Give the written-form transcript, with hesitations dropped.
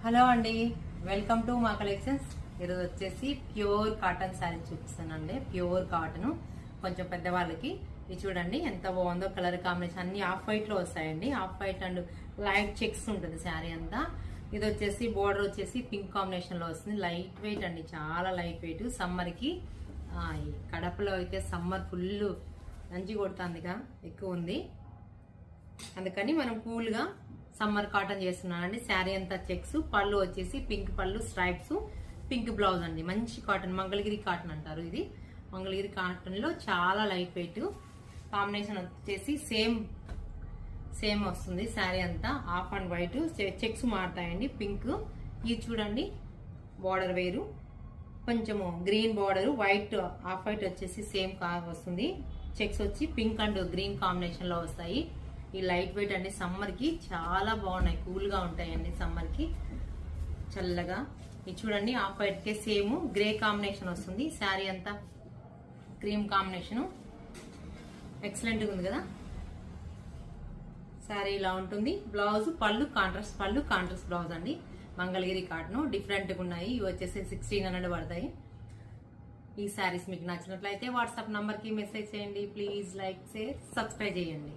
Hello అండి, welcome to మా collections. ఈరోజు వచ్చేసి ప్యూర్ కాటన్ శారీ చూపిస్తానండి. ప్యూర్ కాటన్, కొంచెం పెద్దవాళ్ళకి. ఇది చూడండి ఎంత బాగుందో, కలర్ కాంబినేషన్ అన్ని ఆఫ్ వైట్ లో వస్తాయండి. Off white and light checks ఉంటుంది శారీ అంతా. ఇది వచ్చేసి బోర్డర్ వచ్చేసి పింక్ కాంబినేషన్ లో వస్తుంది. లైట్ వెయిట్ అండి, చాలా లైట్ వెయిట్. సమ్మర్ కి ఈ కడపలో అయితే సమ్మర్ ఫుల్ నంచి కొడుతుందిగా, ఎక్కువ ఉంది. అందుకని మనం కూల్ గా సమ్మర్ కాటన్ చేస్తున్నానండి. శారీ అంతా చెక్స్, పళ్ళు వచ్చేసి పింక్ పళ్ళు, స్ట్రైప్స్, పింక్ బ్లౌజ్ అండి. మంచి కాటన్, మంగళగిరి కాటన్ అంటారు. ఇది మంగళగిరి కాటన్ లో చాలా లైట్ వెయిట్. కాంబినేషన్ వచ్చేసి సేమ్ వస్తుంది. శారీ అంతా ఆఫ్ అండ్ వైట్, చెక్స్ మారుతాయండి. పింక్, ఇది చూడండి బార్డర్ వేరు, కొంచెము green border, white off white వచ్చేసి సేమ్ వస్తుంది. చెక్స్ వచ్చి పింక్ అండ్ గ్రీన్ కాంబినేషన్ లో వస్తాయి. ఈ లైట్ వెయిట్ అండి, సమ్మర్ కి చాలా బాగున్నాయి, కూల్ గా ఉంటాయండి సమ్మర్ కి, చల్లగా. ఇది చూడండి ఆఫ్ వైట్ కే సేమ్ గ్రే కాంబినేషన్ వస్తుంది. శారీ అంతా క్రీమ్ కాంబినేషన్, ఎక్సలెంట్ ఉంది కదా. శారీ ఇలా ఉంటుంది. బ్లౌజ్ పళ్ళు కాంట్రాస్ట్ పళ్ళు, కాంట్రాస్ట్ బ్లౌజ్ అండి. మంగళగిరి కాటన్ డిఫరెంట్ గా ఉన్నాయి. ఇవి వచ్చేసి 1600 పడతాయి. ఈ శారీస్ మీకు నచ్చినట్లయితే వాట్సాప్ నంబర్ కి మెసేజ్ చేయండి. ప్లీజ్ లైక్, షేర్, సబ్స్క్రైబ్ చేయండి.